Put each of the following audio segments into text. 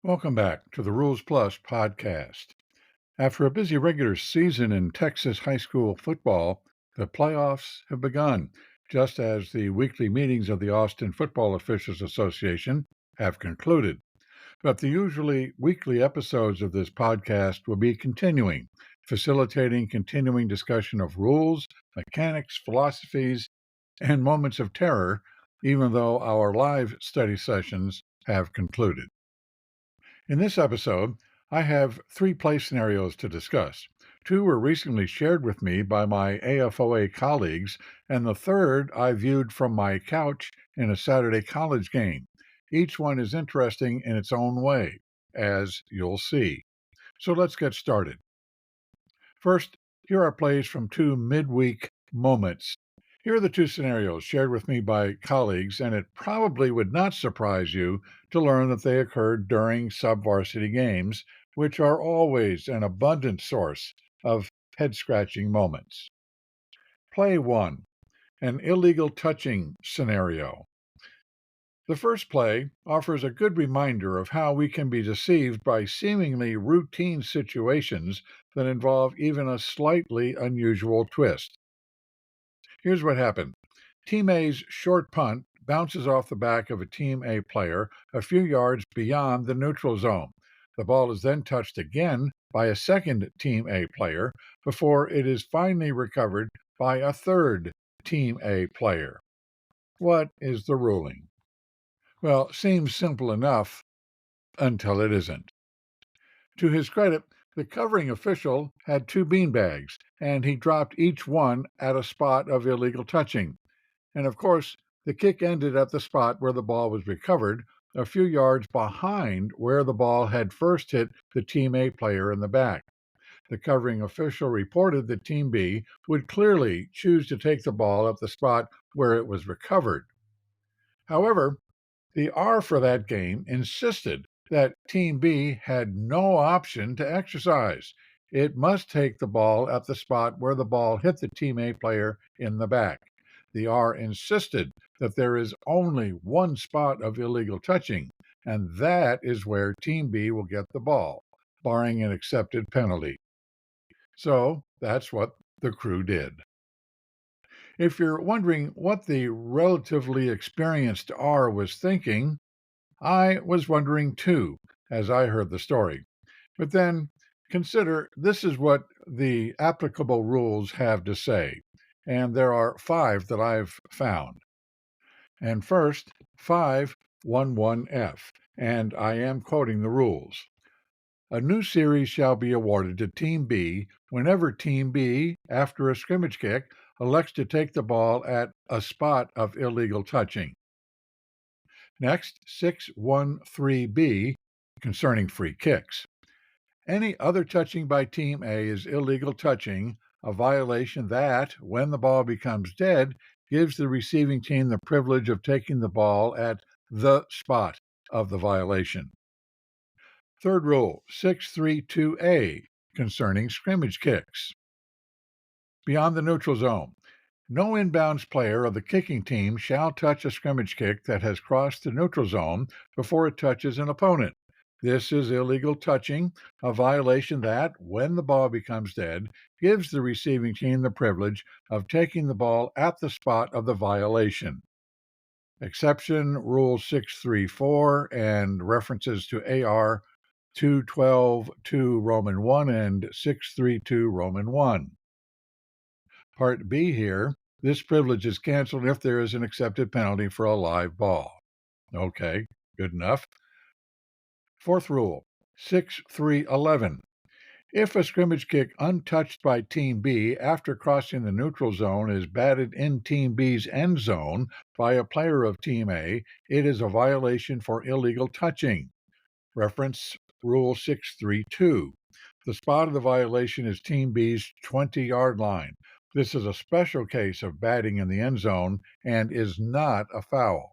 Welcome back to the Rules Plus podcast. After a busy regular season in Texas high school football, the playoffs have begun, just as the weekly meetings of the Austin Football Officials Association have concluded. But the usually weekly episodes of this podcast will be continuing, facilitating continuing discussion of rules, mechanics, philosophies, and moments of terror, even though our live study sessions have concluded. In this episode, I have three play scenarios to discuss. Two were recently shared with me by my AFOA colleagues, and the third I viewed from my couch in a Saturday college game. Each one is interesting in its own way, as you'll see. So let's get started. First, here are plays from two midweek moments. Here are the two scenarios shared with me by colleagues, and it probably would not surprise you to learn that they occurred during sub-varsity games, which are always an abundant source of head-scratching moments. Play 1, an illegal touching scenario. The first play offers a good reminder of how we can be deceived by seemingly routine situations that involve even a slightly unusual twist. Here's what happened. Team A's short punt bounces off the back of a Team A player a few yards beyond the neutral zone. The ball is then touched again by a second Team A player before it is finally recovered by a third Team A player. What is the ruling? Well, seems simple enough until it isn't. To his credit, the covering official had two beanbags, and he dropped each one at a spot of illegal touching. And of course, the kick ended at the spot where the ball was recovered, a few yards behind where the ball had first hit the Team A player in the back. The covering official reported that Team B would clearly choose to take the ball at the spot where it was recovered. However, the R for that game insisted that Team B had no option to exercise. It must take the ball at the spot where the ball hit the Team A player in the back. The R insisted that there is only one spot of illegal touching, and that is where Team B will get the ball, barring an accepted penalty. So that's what the crew did. If you're wondering what the relatively experienced R was thinking, I was wondering too, as I heard the story. But then consider this is what the applicable rules have to say, and there are 5 that I've found. And first, 511F, and I am quoting the rules. A new series shall be awarded to Team B whenever Team B, after a scrimmage kick, elects to take the ball at a spot of illegal touching. Next, 613B, concerning free kicks. Any other touching by Team A is illegal touching, a violation that, when the ball becomes dead, gives the receiving team the privilege of taking the ball at the spot of the violation. Third rule, 632A, concerning scrimmage kicks. Beyond the neutral zone, no inbounds player of the kicking team shall touch a scrimmage kick that has crossed the neutral zone before it touches an opponent. This is illegal touching, a violation that, when the ball becomes dead, gives the receiving team the privilege of taking the ball at the spot of the violation. Exception, Rule 634 and references to AR 212.2 Roman 1 and 632 Roman 1. Part B here, this privilege is canceled if there is an accepted penalty for a live ball. Okay, good enough. Fourth rule, 6.3.11. If a scrimmage kick untouched by Team B after crossing the neutral zone is batted in Team B's end zone by a player of Team A, it is a violation for illegal touching. Reference Rule 632. The spot of the violation is Team B's 20-yard line. This is a special case of batting in the end zone and is not a foul.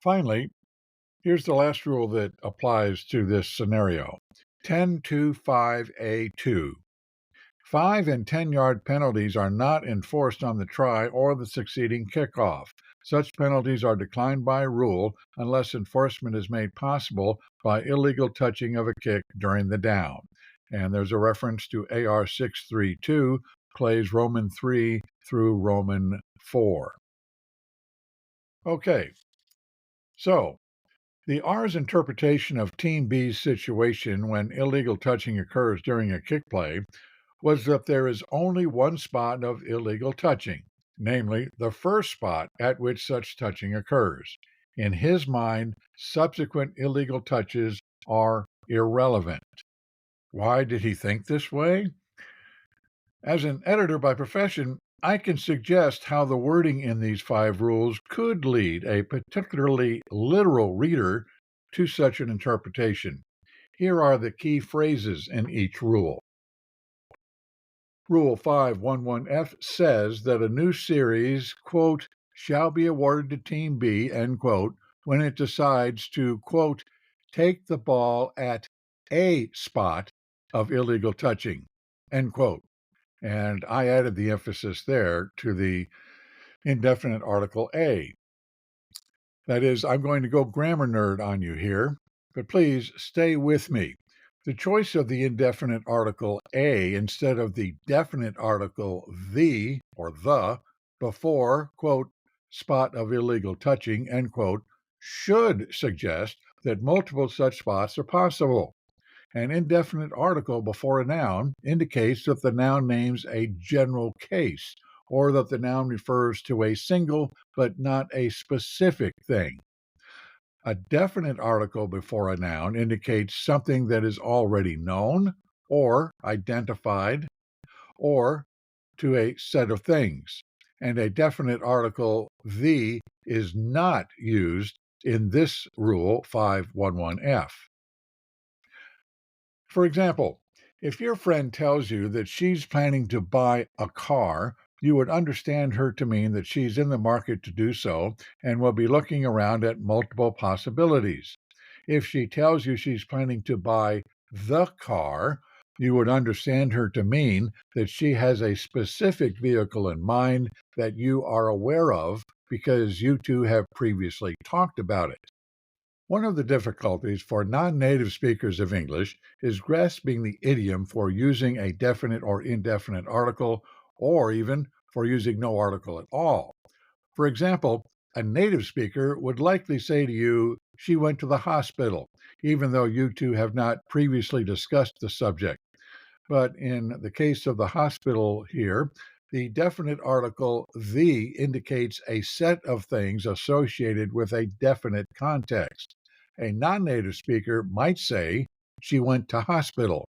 Finally, here's the last rule that applies to this scenario. 10.2.5A2. 5 and 10-yard penalties are not enforced on the try or the succeeding kickoff. Such penalties are declined by rule unless enforcement is made possible by illegal touching of a kick during the down. And there's a reference to AR 632, plays Roman 3 through Roman 4. Okay, so the R's interpretation of Team B's situation when illegal touching occurs during a kick play was that there is only one spot of illegal touching, namely the first spot at which such touching occurs. In his mind, subsequent illegal touches are irrelevant. Why did he think this way? As an editor by profession, I can suggest how the wording in these 5 rules could lead a particularly literal reader to such an interpretation. Here are the key phrases in each rule. Rule 511F says that a new series, quote, shall be awarded to Team B, end quote, when it decides to, quote, take the ball at a spot of illegal touching, end quote. And I added the emphasis there to the indefinite article a. That is, I'm going to go grammar nerd on you here, but please stay with me. The choice of the indefinite article a instead of the definite article the or the before, quote, spot of illegal touching, end quote, should suggest that multiple such spots are possible. An indefinite article before a noun indicates that the noun names a general case, or that the noun refers to a single but not a specific thing. A definite article before a noun indicates something that is already known, or identified, or to a set of things. And a definite article, the, is not used in this rule 511F. For example, if your friend tells you that she's planning to buy a car, you would understand her to mean that she's in the market to do so and will be looking around at multiple possibilities. If she tells you she's planning to buy the car, you would understand her to mean that she has a specific vehicle in mind that you are aware of because you two have previously talked about it. One of the difficulties for non-native speakers of English is grasping the idiom for using a definite or indefinite article, or even for using no article at all. For example, a native speaker would likely say to you, she went to the hospital, even though you two have not previously discussed the subject. But in the case of the hospital here, the definite article the indicates a set of things associated with a definite context. A non-native speaker might say, she went to hospital,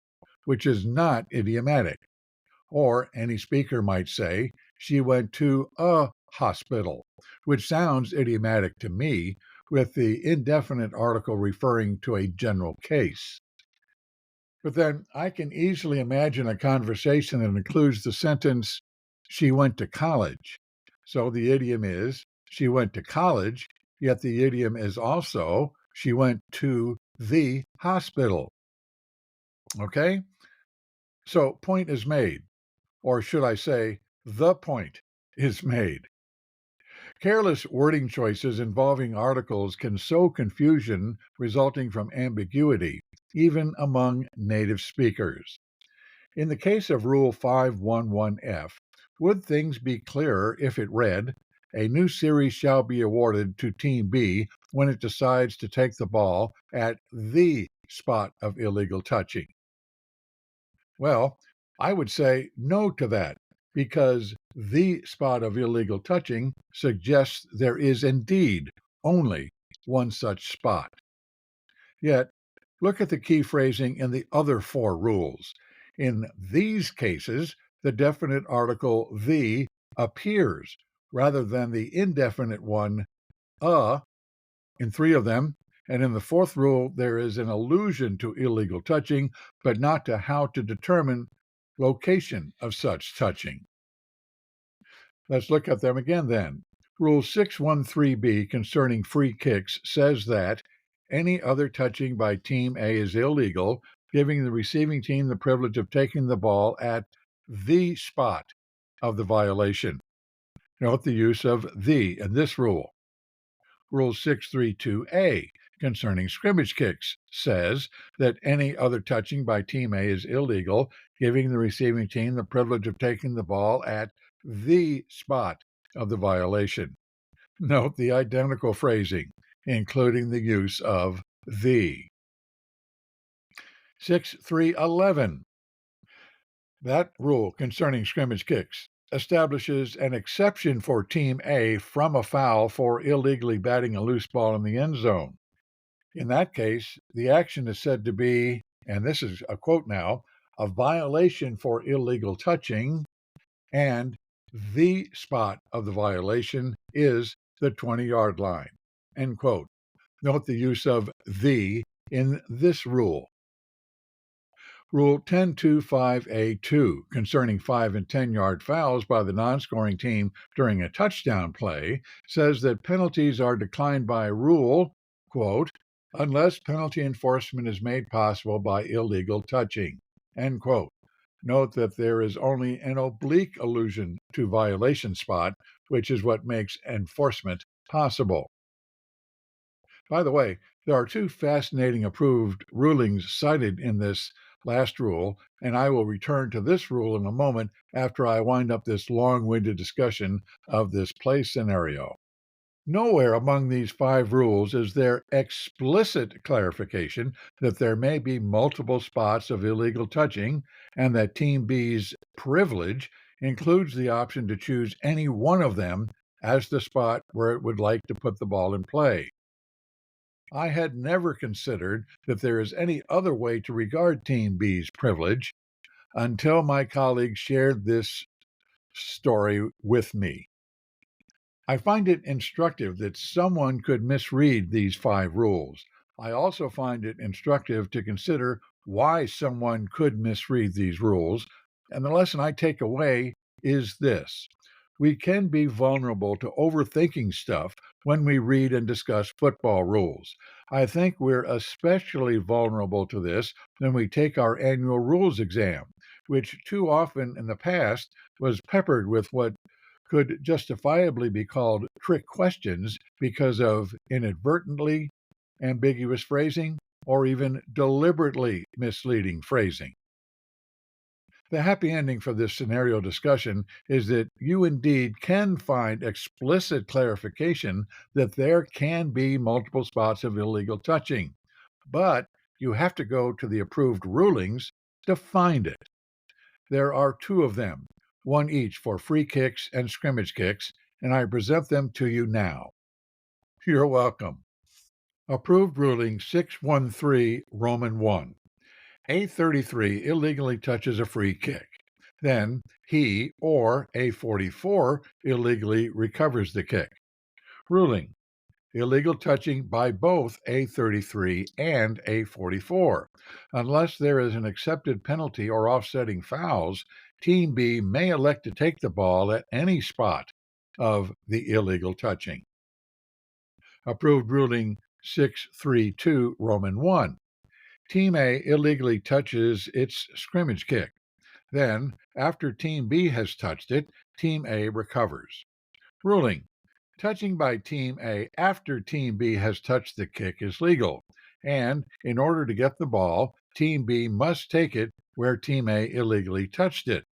which is not idiomatic. Or any speaker might say, she went to a hospital, which sounds idiomatic to me, with the indefinite article referring to a general case. But then I can easily imagine a conversation that includes the sentence, she went to college. So the idiom is, she went to college, yet the idiom is also, she went to the hospital. Okay? So point is made, or should I say, the point is made. Careless wording choices involving articles can sow confusion resulting from ambiguity, even among native speakers. In the case of Rule 511F, would things be clearer if it read, a new series shall be awarded to Team B when it decides to take the ball at the spot of illegal touching? Well, I would say no to that, because the spot of illegal touching suggests there is indeed only one such spot. Yet, look at the key phrasing in the other 4 rules. In these cases, the definite article the appears rather than the indefinite one in 3 of them. And in the 4th rule, there is an allusion to illegal touching, but not to how to determine location of such touching. Let's look at them again then. Rule 613B concerning free kicks says that any other touching by Team A is illegal, giving the receiving team the privilege of taking the ball at the spot of the violation. Note the use of the in this rule. Rule 632A concerning scrimmage kicks says that any other touching by Team A is illegal, giving the receiving team the privilege of taking the ball at the spot of the violation. Note the identical phrasing, including the use of the. 6311. That rule concerning scrimmage kicks establishes an exception for Team A from a foul for illegally batting a loose ball in the end zone. In that case, the action is said to be, and this is a quote now, a violation for illegal touching, and the spot of the violation is the 20-yard line. End quote. Note the use of the in this rule. Rule 1025A2 concerning 5 and 10-yard fouls by the non-scoring team during a touchdown play says that penalties are declined by rule, quote, unless penalty enforcement is made possible by illegal touching, end quote. Note that there is only an oblique allusion to violation spot, which is what makes enforcement possible. By the way, there are two fascinating approved rulings cited in this last rule, and I will return to this rule in a moment after I wind up this long-winded discussion of this play scenario. Nowhere among these 5 rules is there explicit clarification that there may be multiple spots of illegal touching and that Team B's privilege includes the option to choose any one of them as the spot where it would like to put the ball in play. I had never considered that there is any other way to regard Team B's privilege until my colleague shared this story with me. I find it instructive that someone could misread these 5 rules. I also find it instructive to consider why someone could misread these rules, and the lesson I take away is this. We can be vulnerable to overthinking stuff when we read and discuss football rules. I think we're especially vulnerable to this when we take our annual rules exam, which too often in the past was peppered with what could justifiably be called trick questions because of inadvertently ambiguous phrasing or even deliberately misleading phrasing. The happy ending for this scenario discussion is that you indeed can find explicit clarification that there can be multiple spots of illegal touching, but you have to go to the approved rulings to find it. There are 2 of them, one each for free kicks and scrimmage kicks, and I present them to you now. You're welcome. Approved ruling 613, Roman 1. A33 illegally touches a free kick. Then he or A44 illegally recovers the kick. Ruling: illegal touching by both A33 and A44. Unless there is an accepted penalty or offsetting fouls, Team B may elect to take the ball at any spot of the illegal touching. Approved ruling 632, Roman 1. Team A illegally touches its scrimmage kick. Then, after Team B has touched it, Team A recovers. Ruling: touching by Team A after Team B has touched the kick is legal, and in order to get the ball, Team B must take it where Team A illegally touched it.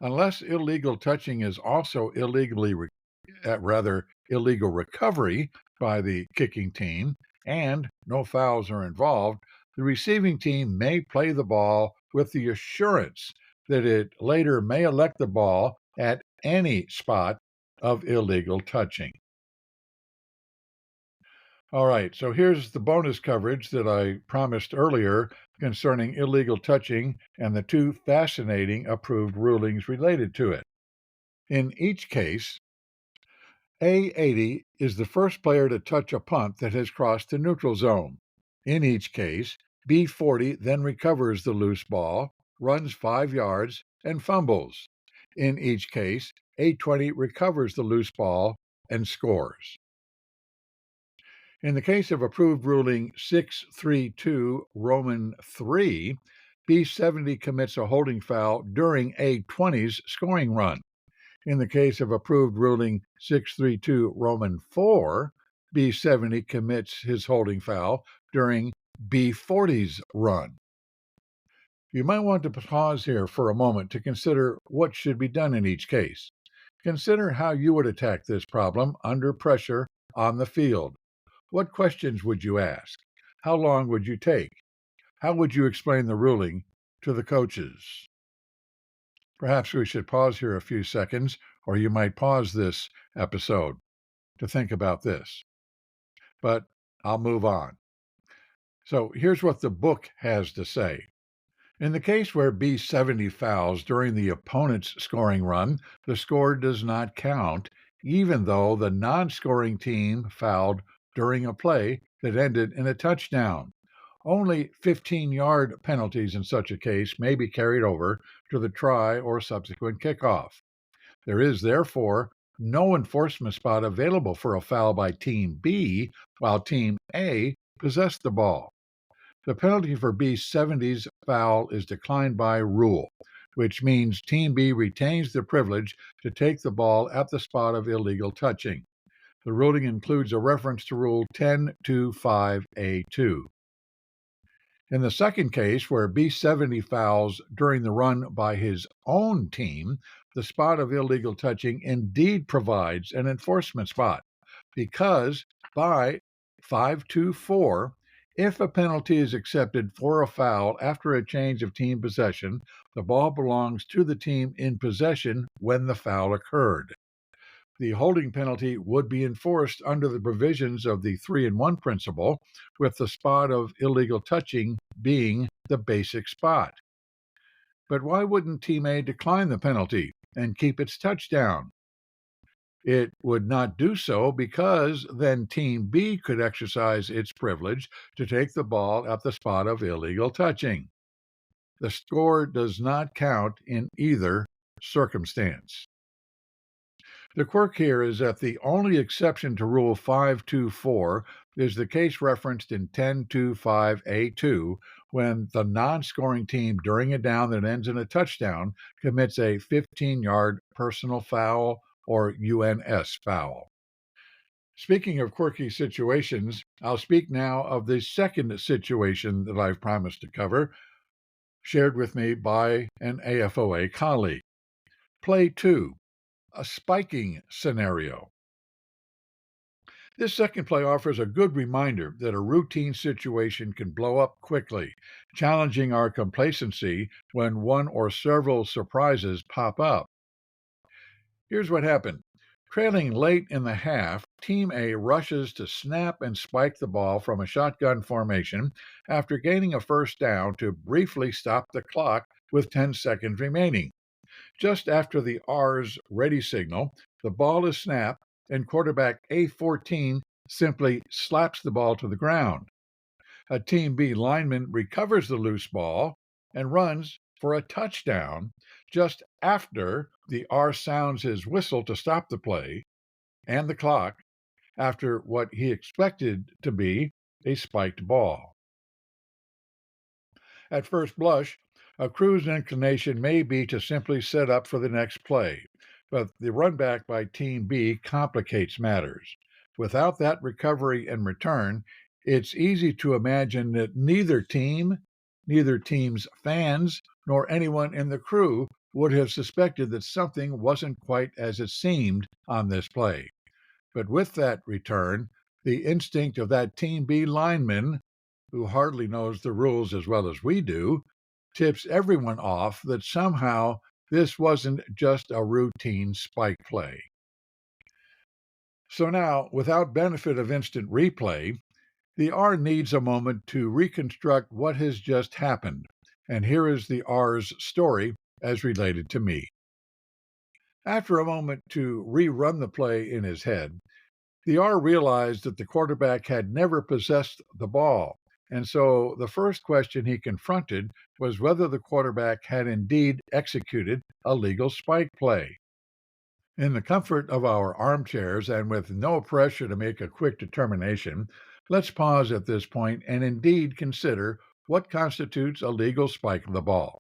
Unless illegal touching is also illegal recovery by the kicking team, and no fouls are involved, the receiving team may play the ball with the assurance that it later may elect the ball at any spot of illegal touching. All right, so here's the bonus coverage that I promised earlier concerning illegal touching and the 2 fascinating approved rulings related to it. In each case, A80 is the first player to touch a punt that has crossed the neutral zone. In each case, B40 then recovers the loose ball, runs 5 yards, and fumbles. In each case, A20 recovers the loose ball and scores. In the case of approved ruling 632, Roman 3, B70 commits a holding foul during A20's scoring run. In the case of approved ruling 632 Roman 4, B70 commits his holding foul during B40's run. You might want to pause here for a moment to consider what should be done in each case. Consider how you would attack this problem under pressure on the field. What questions would you ask? How long would you take? How would you explain the ruling to the coaches? Perhaps we should pause here a few seconds, or you might pause this episode to think about this. But I'll move on. So here's what the book has to say. In the case where B70 fouls during the opponent's scoring run, the score does not count, even though the non-scoring team fouled during a play that ended in a touchdown. Only 15-yard penalties in such a case may be carried over to the try or subsequent kickoff. There is, therefore, no enforcement spot available for a foul by Team B while Team A possessed the ball. The penalty for B70's foul is declined by rule, which means Team B retains the privilege to take the ball at the spot of illegal touching. The ruling includes a reference to Rule 10.2.5a2. In the second case, where B70 fouls during the run by his own team, the spot of illegal touching indeed provides an enforcement spot, because by 524, if a penalty is accepted for a foul after a change of team possession, the ball belongs to the team in possession when the foul occurred. The holding penalty would be enforced under the provisions of the 3-and-1 principle, with the spot of illegal touching being the basic spot. But why wouldn't Team A decline the penalty and keep its touchdown? It would not do so because then Team B could exercise its privilege to take the ball at the spot of illegal touching. The score does not count in either circumstance. The quirk here is that the only exception to Rule 524 is the case referenced in 10.2.5a2 when the non-scoring team during a down that ends in a touchdown commits a 15-yard personal foul or UNS foul. Speaking of quirky situations, I'll speak now of the second situation that I've promised to cover, shared with me by an AFOA colleague. Play 2. A spiking scenario. This second play offers a good reminder that a routine situation can blow up quickly, challenging our complacency when one or several surprises pop up. Here's what happened. Trailing late in the half, Team A rushes to snap and spike the ball from a shotgun formation after gaining a first down to briefly stop the clock with 10 seconds remaining. Just after the R's ready signal, the ball is snapped and quarterback A14 simply slaps the ball to the ground. A Team B lineman recovers the loose ball and runs for a touchdown just after the R sounds his whistle to stop the play and the clock after what he expected to be a spiked ball. At first blush, a crew's inclination may be to simply set up for the next play, but the run back by Team B complicates matters. Without that recovery and return, it's easy to imagine that neither team's fans, nor anyone in the crew would have suspected that something wasn't quite as it seemed on this play. But with that return, the instinct of that Team B lineman, who hardly knows the rules as well as we do, tips everyone off that somehow this wasn't just a routine spike play. So now, without benefit of instant replay, the R needs a moment to reconstruct what has just happened, and here is the R's story as related to me. After a moment to rerun the play in his head, the R realized that the quarterback had never possessed the ball, and so the first question he confronted was whether the quarterback had indeed executed a legal spike play. In the comfort of our armchairs and with no pressure to make a quick determination, let's pause at this point and indeed consider what constitutes a legal spike of the ball.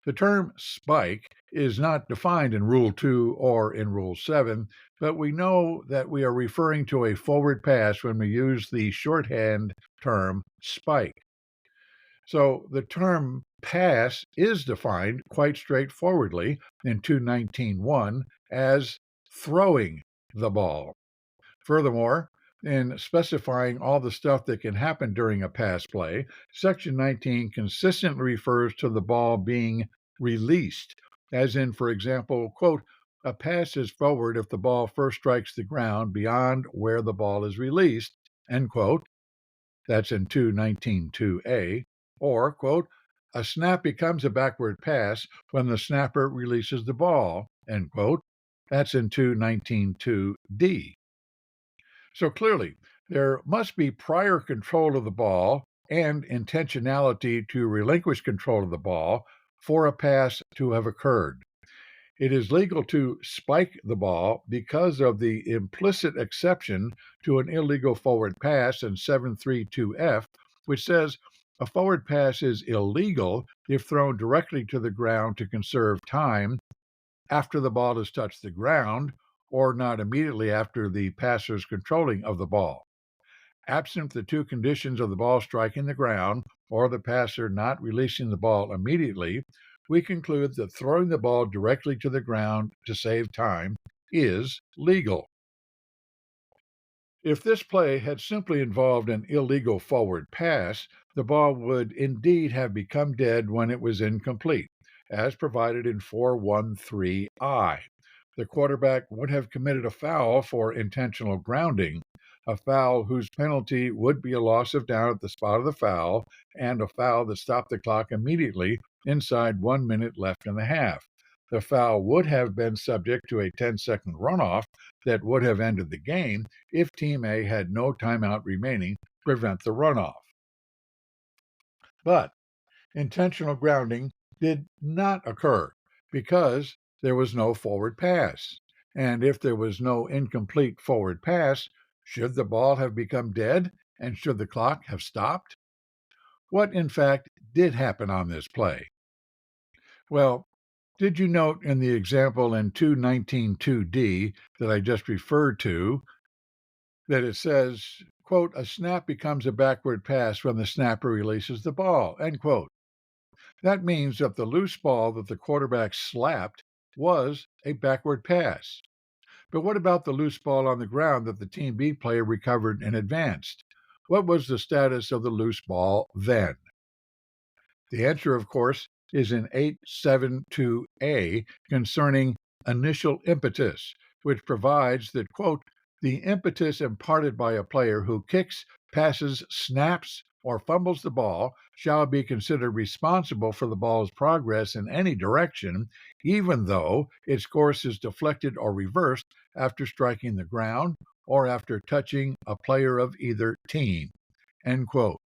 The term spike is not defined in Rule 2 or in Rule 7, but we know that we are referring to a forward pass when we use the shorthand term spike. So the term pass is defined quite straightforwardly in 219.1 as throwing the ball. Furthermore, in specifying all the stuff that can happen during a pass play, Section 19 consistently refers to the ball being released, as in, for example, quote, a pass is forward if the ball first strikes the ground beyond where the ball is released, end quote. That's in 219.2a. Or, quote, a snap becomes a backward pass when the snapper releases the ball, end quote. That's in 219.2d. So clearly, there must be prior control of the ball and intentionality to relinquish control of the ball for a pass to have occurred. It is legal to spike the ball because of the implicit exception to an illegal forward pass in 732F, which says a forward pass is illegal if thrown directly to the ground to conserve time after the ball has touched the ground or not immediately after the passer's controlling of the ball. Absent the two conditions of the ball striking the ground or the passer not releasing the ball immediately, we conclude that throwing the ball directly to the ground to save time is legal. If this play had simply involved an illegal forward pass, the ball would indeed have become dead when it was incomplete, as provided in 413I. The quarterback would have committed a foul for intentional grounding, a foul whose penalty would be a loss of down at the spot of the foul, and a foul that stopped the clock immediately inside 1 minute left in the half. The foul would have been subject to a 10-second runoff that would have ended the game if Team A had no timeout remaining to prevent the runoff. But intentional grounding did not occur because there was no forward pass. And if there was no incomplete forward pass, should the ball have become dead and should the clock have stopped? What, in fact, did happen on this play? Well, did you note in the example in 219.2d that I just referred to that it says, quote, a snap becomes a backward pass when the snapper releases the ball, end quote. That means that the loose ball that the quarterback slapped was a backward pass. But what about the loose ball on the ground that the Team B player recovered and advanced? What was the status of the loose ball then? The answer, of course, is in 872A concerning initial impetus, which provides that, quote, the impetus imparted by a player who kicks, passes, snaps, or fumbles the ball shall be considered responsible for the ball's progress in any direction, even though its course is deflected or reversed after striking the ground or after touching a player of either team, end quote.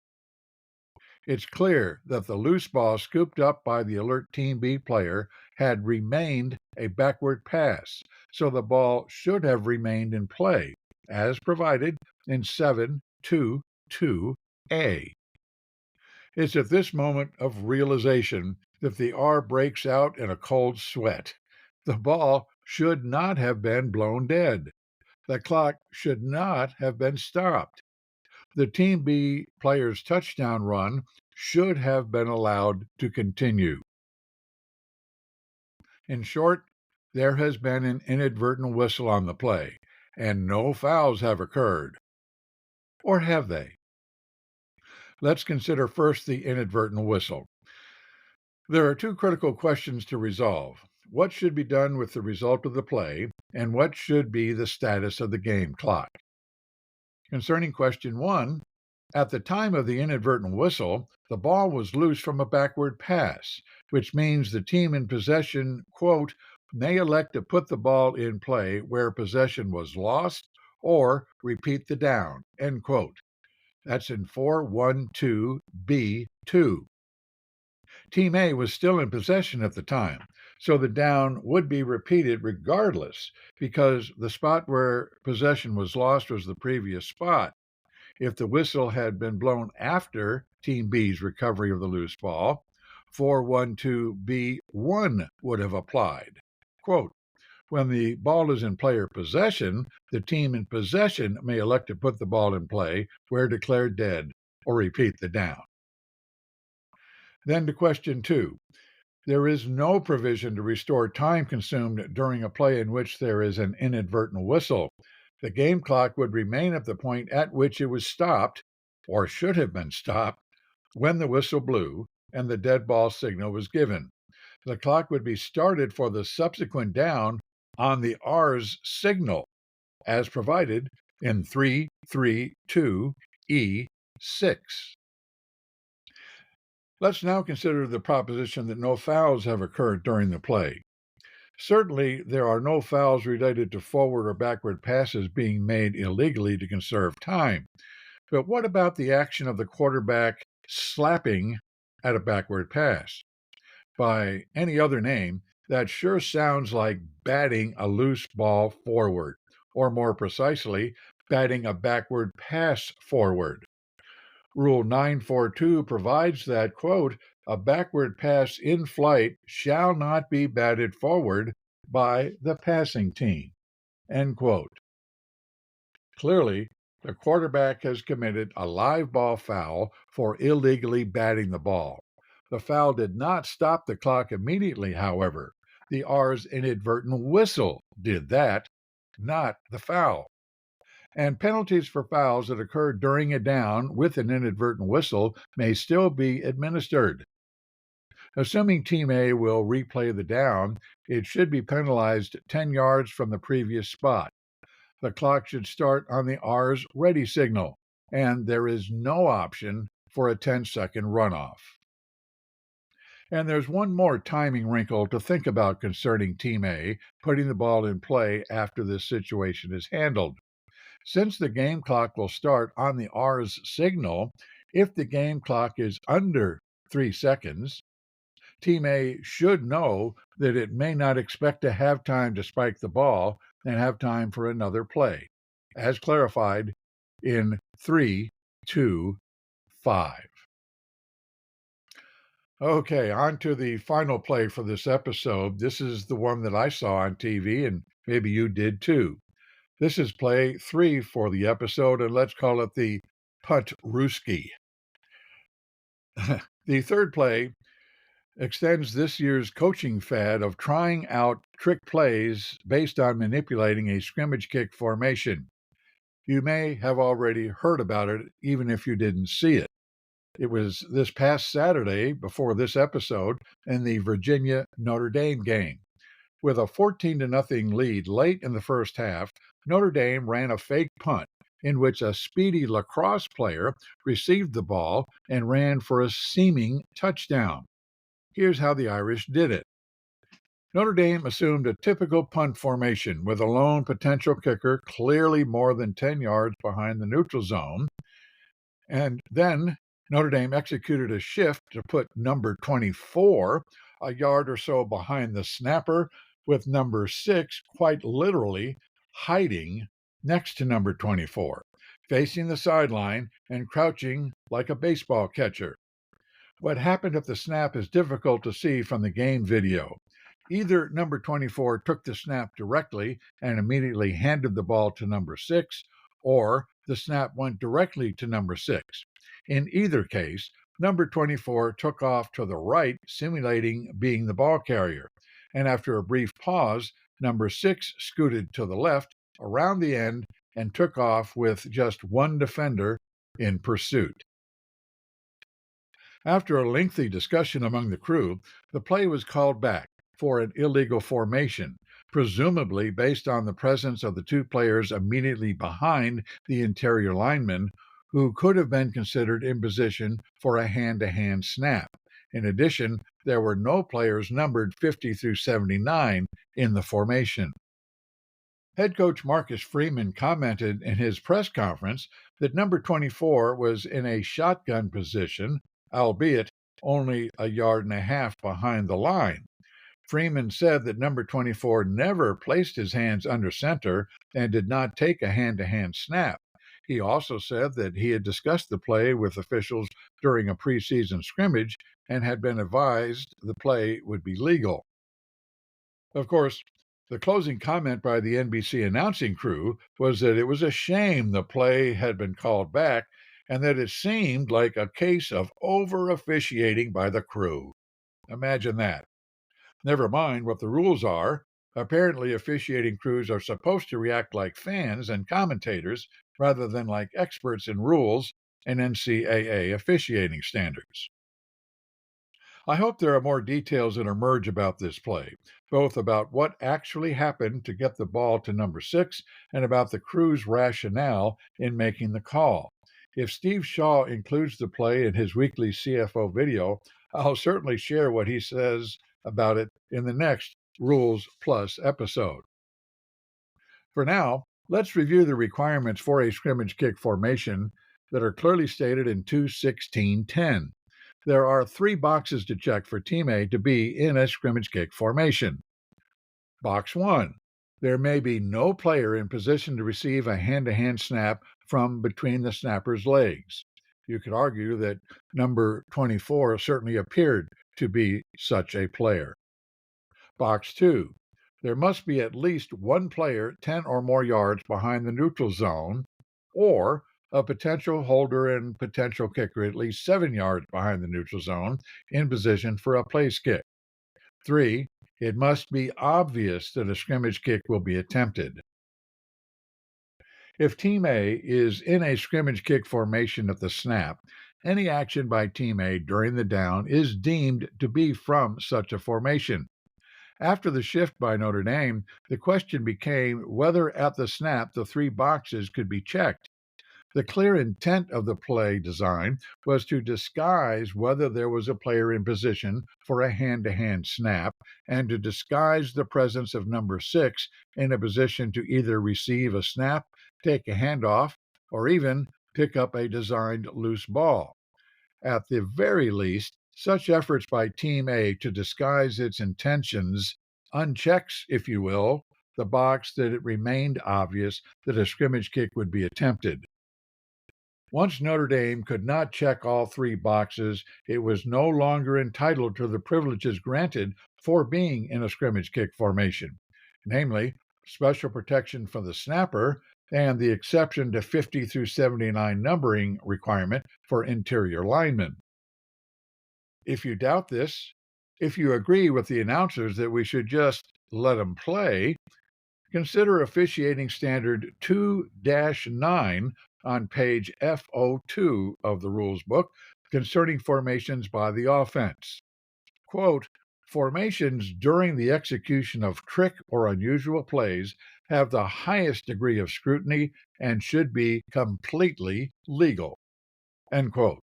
It's clear that the loose ball scooped up by the alert Team B player had remained a backward pass, so the ball should have remained in play, as provided in 722A. It's at this moment of realization that the R breaks out in a cold sweat. The ball should not have been blown dead. The clock should not have been stopped. The Team B player's touchdown run should have been allowed to continue. In short, there has been an inadvertent whistle on the play, and no fouls have occurred. Or have they? Let's consider first the inadvertent whistle. There are two critical questions to resolve. What should be done with the result of the play, and what should be the status of the game clock? Concerning question one, at the time of the inadvertent whistle, the ball was loose from a backward pass, which means the team in possession, quote, may elect to put the ball in play where possession was lost or repeat the down, end quote. That's in 412B2. Team A was still in possession at the time, so the down would be repeated regardless because the spot where possession was lost was the previous spot. If the whistle had been blown after Team B's recovery of the loose ball, 412B1 would have applied. Quote, when the ball is in player possession, the team in possession may elect to put the ball in play where declared dead or repeat the down. Then to question 2. There is no provision to restore time consumed during a play in which there is an inadvertent whistle. The game clock would remain at the point at which it was stopped, or should have been stopped, when the whistle blew and the dead ball signal was given. The clock would be started for the subsequent down on the R's signal, as provided in 332E6. Let's now consider the proposition that no fouls have occurred during the play. Certainly, there are no fouls related to forward or backward passes being made illegally to conserve time. But what about the action of the quarterback slapping at a backward pass? By any other name, that sure sounds like batting a loose ball forward, or more precisely, batting a backward pass forward. Rule 942 provides that, quote, a backward pass in flight shall not be batted forward by the passing team, end quote. Clearly, the quarterback has committed a live ball foul for illegally batting the ball. The foul did not stop the clock immediately, however. The R's inadvertent whistle did that, not the foul. And penalties for fouls that occur during a down with an inadvertent whistle may still be administered. Assuming Team A will replay the down, it should be penalized 10 yards from the previous spot. The clock should start on the R's ready signal, and there is no option for a 10-second runoff. And there's one more timing wrinkle to think about concerning Team A putting the ball in play after this situation is handled. Since the game clock will start on the R's signal, if the game clock is under 3 seconds, Team A should know that it may not expect to have time to spike the ball and have time for another play, as clarified in 3-2-5. Okay, on to the final play for this episode. This is the one that I saw on TV, and maybe you did too. This is play 3 for the episode, and let's call it the punt Ruski. The third play extends this year's coaching fad of trying out trick plays based on manipulating a scrimmage kick formation. You may have already heard about it, even if you didn't see it. It was this past Saturday, before this episode, in the Virginia-Notre Dame game. With a 14-0 lead late in the first half, Notre Dame ran a fake punt in which a speedy lacrosse player received the ball and ran for a seeming touchdown. Here's how the Irish did it. Notre Dame assumed a typical punt formation with a lone potential kicker clearly more than 10 yards behind the neutral zone. And then Notre Dame executed a shift to put number 24 a yard or so behind the snapper, with number 6 quite literally hiding next to number 24, facing the sideline and crouching like a baseball catcher. What happened at the snap is difficult to see from the game video. Either number 24 took the snap directly and immediately handed the ball to number 6, or the snap went directly to number 6. In either case, number 24 took off to the right, simulating being the ball carrier. And after a brief pause, number 6 scooted to the left, around the end, and took off with just one defender in pursuit. After a lengthy discussion among the crew, the play was called back for an illegal formation, presumably based on the presence of the two players immediately behind the interior lineman, who could have been considered in position for a hand-to-hand snap. In addition, there were no players numbered 50 through 79 in the formation. Head coach Marcus Freeman commented in his press conference that number 24 was in a shotgun position, albeit only a yard and a half behind the line. Freeman said that number 24 never placed his hands under center and did not take a hand-to-hand snap. He also said that he had discussed the play with officials during a preseason scrimmage and had been advised the play would be legal. Of course, the closing comment by the NBC announcing crew was that it was a shame the play had been called back and that it seemed like a case of over officiating by the crew. Imagine that. Never mind what the rules are. Apparently, officiating crews are supposed to react like fans and commentators rather than like experts in rules and NCAA officiating standards. I hope there are more details that emerge about this play, both about what actually happened to get the ball to number 6 and about the crew's rationale in making the call. If Steve Shaw includes the play in his weekly CFO video, I'll certainly share what he says about it in the next Rules Plus episode. For now, let's review the requirements for a scrimmage kick formation that are clearly stated in 2:16:10. There are 3 boxes to check for Team A to be in a scrimmage kick formation. Box 1. There may be no player in position to receive a hand-to-hand snap from between the snapper's legs. You could argue that number 24 certainly appeared to be such a player. Box 2. There must be at least one player 10 or more yards behind the neutral zone, or a potential holder and potential kicker at least 7 yards behind the neutral zone in position for a place kick. 3. It must be obvious that a scrimmage kick will be attempted. If Team A is in a scrimmage kick formation at the snap, any action by Team A during the down is deemed to be from such a formation. After the shift by Notre Dame, the question became whether at the snap the 3 boxes could be checked. The clear intent of the play design was to disguise whether there was a player in position for a hand-to-hand snap and to disguise the presence of number 6 in a position to either receive a snap, take a handoff, or even pick up a designed loose ball. At the very least, such efforts by Team A to disguise its intentions unchecks, if you will, the box that it remained obvious that a scrimmage kick would be attempted. Once Notre Dame could not check all 3 boxes, it was no longer entitled to the privileges granted for being in a scrimmage kick formation, namely special protection for the snapper and the exception to 50 through 79 numbering requirement for interior linemen. If you doubt this, if you agree with the announcers that we should just let them play, consider officiating standard 2-9 on page FO2 of the rules book concerning formations by the offense. Quote, formations during the execution of trick or unusual plays have the highest degree of scrutiny and should be completely legal. End quote.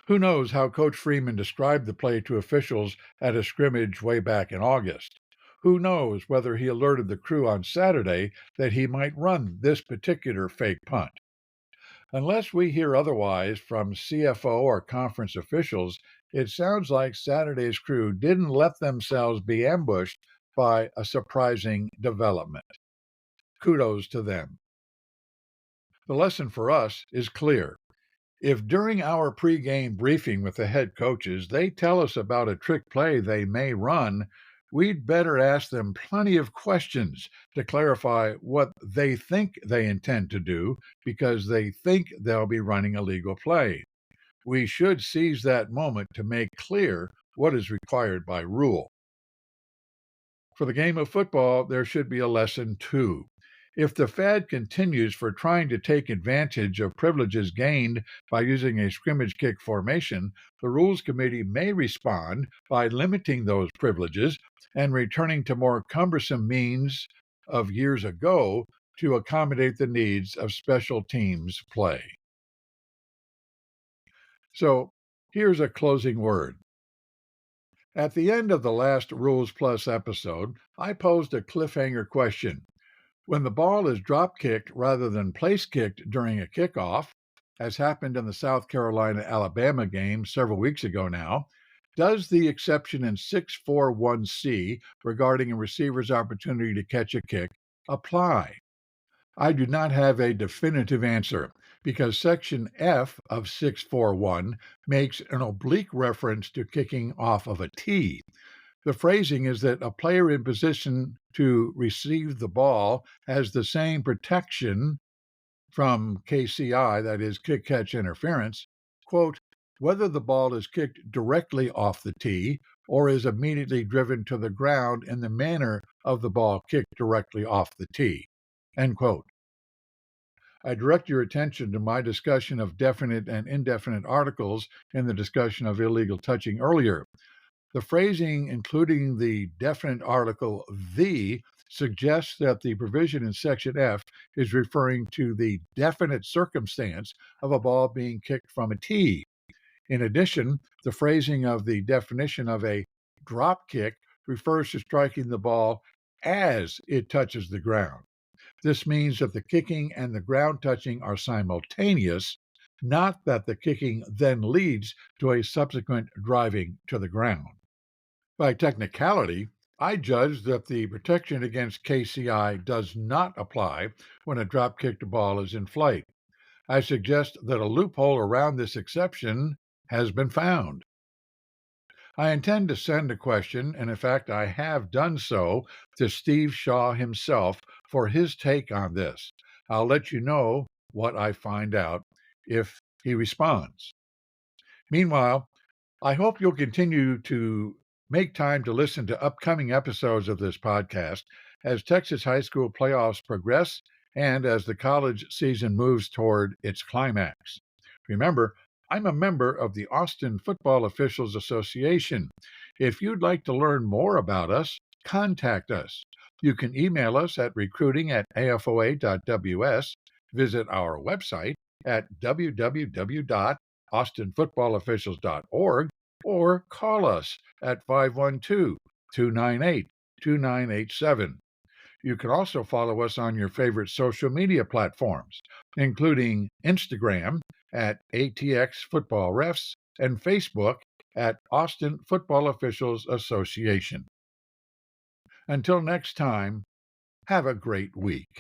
Who knows how Coach Freeman described the play to officials at a scrimmage way back in August? Who knows whether he alerted the crew on Saturday that he might run this particular fake punt? Unless we hear otherwise from CFO or conference officials, it sounds like Saturday's crew didn't let themselves be ambushed by a surprising development. Kudos to them. The lesson for us is clear. If during our pregame briefing with the head coaches they tell us about a trick play they may run, we'd better ask them plenty of questions to clarify what they think they intend to do because they think they'll be running a legal play. We should seize that moment to make clear what is required by rule. For the game of football, there should be a lesson too. If the fad continues for trying to take advantage of privileges gained by using a scrimmage kick formation, the Rules Committee may respond by limiting those privileges and returning to more cumbersome means of years ago to accommodate the needs of special teams play. So, here's a closing word. At the end of the last Rules Plus episode, I posed a cliffhanger question. When the ball is drop-kicked rather than place-kicked during a kickoff, as happened in the South Carolina-Alabama game several weeks ago now, does the exception in 641C regarding a receiver's opportunity to catch a kick apply? I do not have a definitive answer because Section F of 641 makes an oblique reference to kicking off of a tee. The phrasing is that a player in position to receive the ball has the same protection from KCI, that is, kick catch interference, quote, whether the ball is kicked directly off the tee or is immediately driven to the ground in the manner of the ball kicked directly off the tee, end quote. I direct your attention to my discussion of definite and indefinite articles in the discussion of illegal touching earlier. The phrasing, including the definite article the, suggests that the provision in Section F is referring to the definite circumstance of a ball being kicked from a tee. In addition, the phrasing of the definition of a drop kick refers to striking the ball as it touches the ground. This means that the kicking and the ground touching are simultaneous, not that the kicking then leads to a subsequent driving to the ground. By technicality, I judge that the protection against KCI does not apply when a drop kicked ball is in flight. I suggest that a loophole around this exception has been found. I intend to send a question, and in fact, I have done so, to Steve Shaw himself for his take on this. I'll let you know what I find out if he responds. Meanwhile, I hope you'll continue to make time to listen to upcoming episodes of this podcast as Texas high school playoffs progress and as the college season moves toward its climax. Remember, I'm a member of the Austin Football Officials Association. If you'd like to learn more about us, contact us. You can email us at recruiting@afoa.ws, visit our website at www.austinfootballofficials.org, or call us at 512-298-2987. You can also follow us on your favorite social media platforms, including Instagram at ATX Football Refs and Facebook at Austin Football Officials Association. Until next time, have a great week.